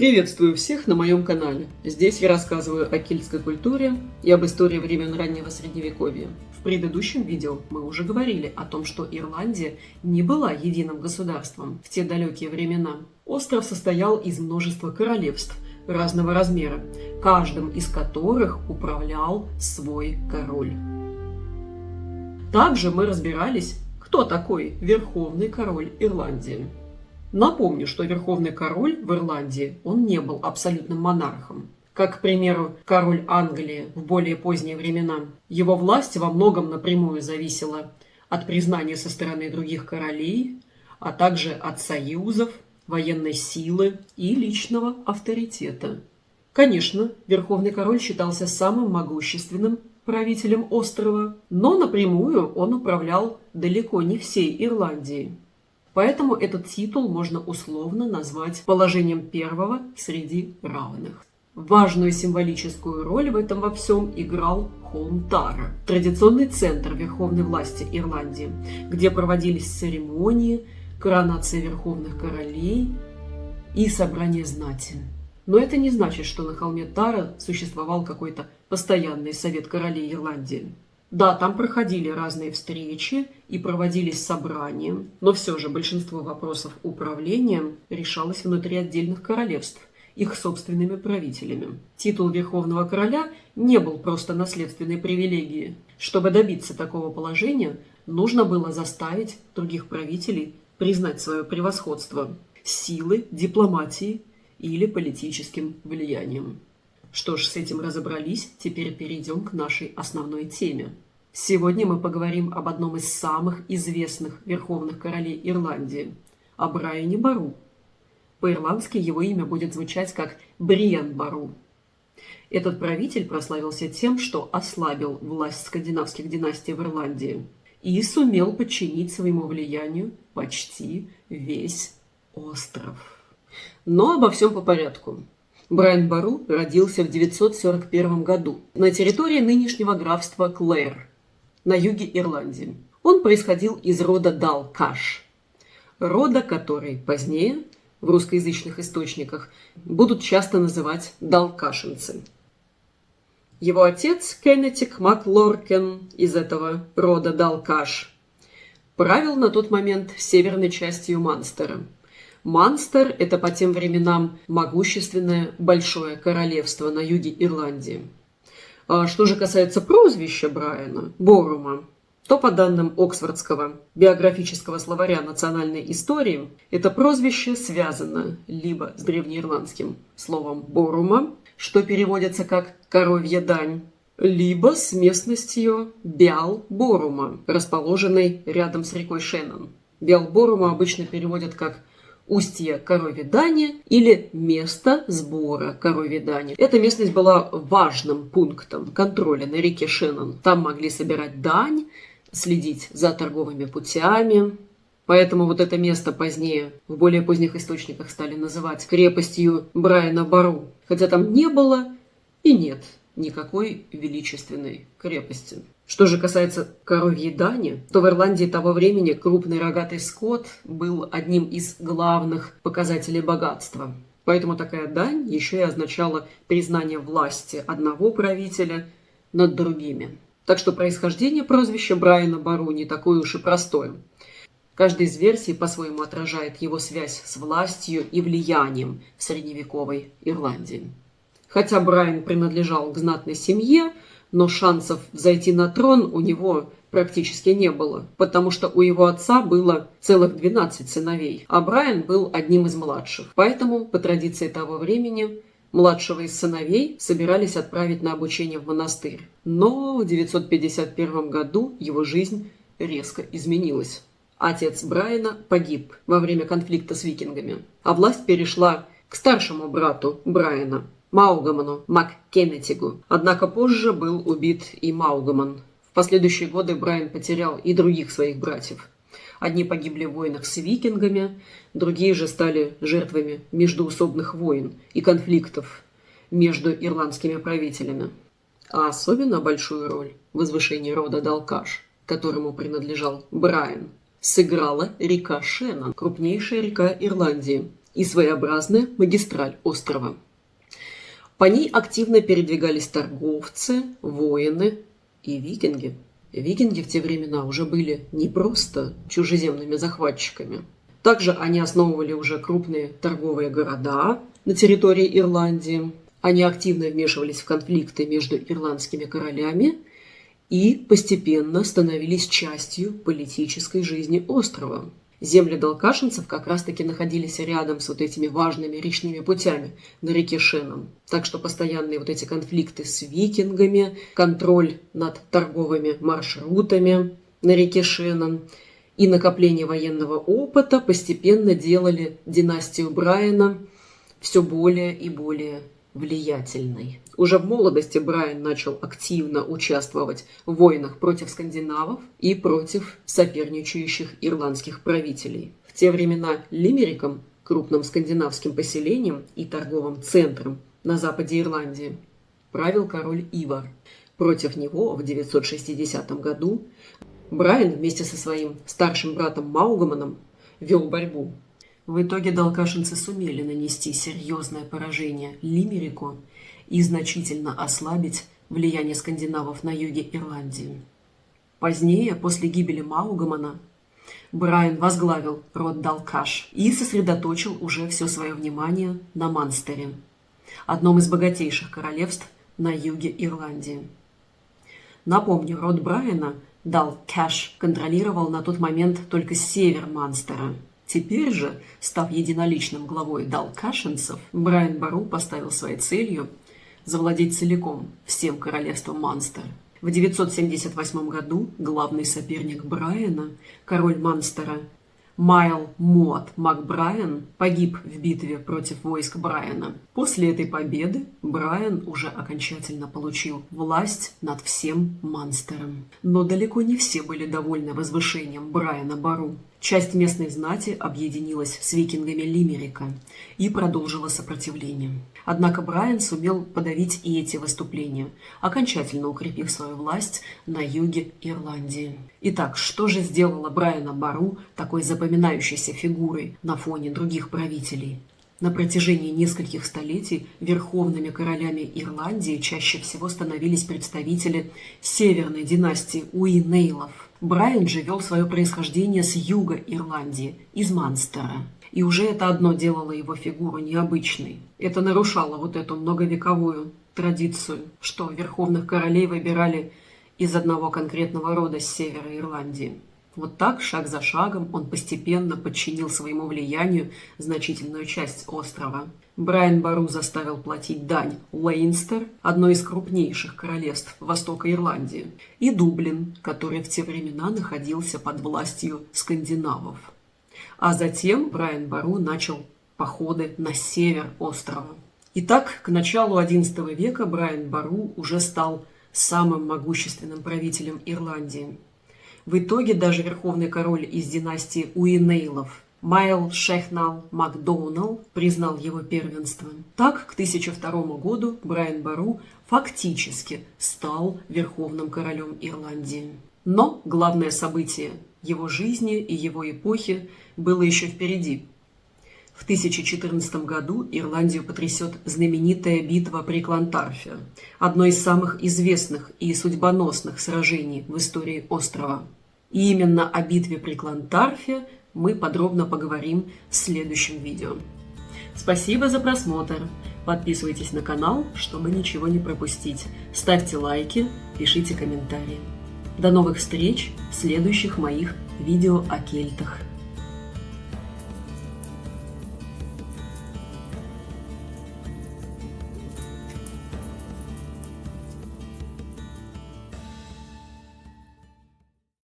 Приветствую всех на моем канале. Здесь я рассказываю о кельтской культуре и об истории времен раннего Средневековья. В предыдущем видео мы уже говорили о том, что Ирландия не была единым государством в те далекие времена. Остров состоял из множества королевств разного размера, каждым из которых управлял свой король. Также мы разбирались, кто такой верховный король Ирландии. Напомню, что верховный король в Ирландии, он не был абсолютным монархом. Как, к примеру, король Англии в более поздние времена. Его власть во многом напрямую зависела от признания со стороны других королей, а также от союзов, военной силы и личного авторитета. Конечно, верховный король считался самым могущественным правителем острова, но напрямую он управлял далеко не всей Ирландией. Поэтому этот титул можно условно назвать положением первого среди равных. Важную символическую роль в этом во всем играл холм Тара, традиционный центр верховной власти Ирландии, где проводились церемонии, коронация верховных королей и собрание знати. Но это не значит, что на холме Тара существовал какой-то постоянный совет королей Ирландии. Да, там проходили разные встречи и проводились собрания, но все же большинство вопросов управления решалось внутри отдельных королевств, их собственными правителями. Титул Верховного Короля не был просто наследственной привилегией. Чтобы добиться такого положения, нужно было заставить других правителей признать свое превосходство силой, дипломатией или политическим влиянием. Что ж, с этим разобрались, теперь перейдем к нашей основной теме. Сегодня мы поговорим об одном из самых известных верховных королей Ирландии, о Брайане Бару. По-ирландски его имя будет звучать как Бриан Бару. Этот правитель прославился тем, что ослабил власть скандинавских династий в Ирландии и сумел подчинить своему влиянию почти весь остров. Но обо всем по порядку. Брайан Бару родился в 941 году на территории нынешнего графства Клэр на юге Ирландии. Он происходил из рода Далкаш, рода, который позднее в русскоязычных источниках будут часто называть далкашинцы. Его отец Кеннетик Маклоркен из этого рода Далкаш правил на тот момент северной частью Манстера. Манстер – это по тем временам могущественное большое королевство на юге Ирландии. А что же касается прозвища Брайана, Борума, то по данным Оксфордского биографического словаря национальной истории, это прозвище связано либо с древнеирландским словом Борума, что переводится как «коровья дань», либо с местностью Беал-Борума, расположенной рядом с рекой Шеннон. Беал-Борума обычно переводят как устье коровьей дани или место сбора коровьей дани. Эта местность была важным пунктом контроля на реке Шеннон. Там могли собирать дань, следить за торговыми путями. Поэтому вот это место позднее, в более поздних источниках, стали называть крепостью Брайана Бару. Хотя там не было и нет никакой величественной крепости. Что же касается коровьей дани, то в Ирландии того времени крупный рогатый скот был одним из главных показателей богатства. Поэтому такая дань еще и означала признание власти одного правителя над другими. Так что происхождение прозвища Брайана Бару не такое уж и простое. Каждая из версий по-своему отражает его связь с властью и влиянием в средневековой Ирландии. Хотя Брайан принадлежал к знатной семье, но шансов взойти на трон у него практически не было, потому что у его отца было целых 12 сыновей, а Брайан был одним из младших. Поэтому, по традиции того времени, младшего из сыновей собирались отправить на обучение в монастырь. Но в 951 году его жизнь резко изменилась. Отец Брайана погиб во время конфликта с викингами, а власть перешла к старшему брату Брайана, Маугаману МакКеннетигу. Однако позже был убит и Маугаман. В последующие годы Брайан потерял и других своих братьев. Одни погибли в войнах с викингами, другие же стали жертвами междоусобных войн и конфликтов между ирландскими правителями. А особенно большую роль в возвышении рода Далкаш, которому принадлежал Брайан, сыграла река Шеннон, крупнейшая река Ирландии, и своеобразная магистраль острова. По ней активно передвигались торговцы, воины и викинги. Викинги в те времена уже были не просто чужеземными захватчиками. Также они основывали уже крупные торговые города на территории Ирландии. Они активно вмешивались в конфликты между ирландскими королями и постепенно становились частью политической жизни острова. Земли далкашинцев как раз-таки находились рядом с вот этими важными речными путями на реке Шеннон. Так что постоянные вот эти конфликты с викингами, контроль над торговыми маршрутами на реке Шеннон и накопление военного опыта постепенно делали династию Брайана все более и более влиятельной. Уже в молодости Брайан начал активно участвовать в войнах против скандинавов и против соперничающих ирландских правителей. В те времена Лимериком, крупным скандинавским поселением и торговым центром на западе Ирландии, правил король Ивар. Против него в 960 году Брайан вместе со своим старшим братом Маугаманом вел борьбу. В итоге далкашинцы сумели нанести серьезное поражение Лимерику и значительно ослабить влияние скандинавов на юге Ирландии. Позднее, после гибели Маугамана, Брайан возглавил род Далкаш и сосредоточил уже все свое внимание на Манстере, одном из богатейших королевств на юге Ирландии. Напомню, род Брайана, Далкаш, контролировал на тот момент только север Манстера. Теперь же, став единоличным главой далкашинцев, Брайан Бару поставил своей целью завладеть целиком всем королевством Манстер. В 978 году главный соперник Брайана, король Манстера Майл Муат Макбрайан, погиб в битве против войск Брайана. После этой победы Брайан уже окончательно получил власть над всем Манстером. Но далеко не все были довольны возвышением Брайана Бару. Часть местной знати объединилась с викингами Лимерика и продолжила сопротивление. Однако Брайан сумел подавить и эти выступления, окончательно укрепив свою власть на юге Ирландии. Итак, что же сделало Брайана Бару такой запоминающейся фигурой на фоне других правителей? На протяжении нескольких столетий верховными королями Ирландии чаще всего становились представители северной династии Уинейлов. Брайан же вел свое происхождение с юга Ирландии, из Манстера. И уже это одно делало его фигуру необычной. Это нарушало вот эту многовековую традицию, что верховных королей выбирали из одного конкретного рода с севера Ирландии. Вот так, шаг за шагом, он постепенно подчинил своему влиянию значительную часть острова. Брайан Бару заставил платить дань Лейнстер, одно из крупнейших королевств Востока Ирландии, и Дублин, который в те времена находился под властью скандинавов. А затем Брайан Бару начал походы на север острова. Итак, к началу XI века Брайан Бару уже стал самым могущественным правителем Ирландии. В итоге даже верховный король из династии Уинейлов Майл Шехнал Макдоунал признал его первенством. Так, к 1002 году Брайан Бару фактически стал верховным королем Ирландии. Но главное событие его жизни и его эпохи было еще впереди. В 1014 году Ирландию потрясет знаменитая битва при Клантарфе, одно из самых известных и судьбоносных сражений в истории острова. И именно о битве при Клантарфе мы подробно поговорим в следующем видео. Спасибо за просмотр. Подписывайтесь на канал, чтобы ничего не пропустить. Ставьте лайки, пишите комментарии. До новых встреч в следующих моих видео о кельтах.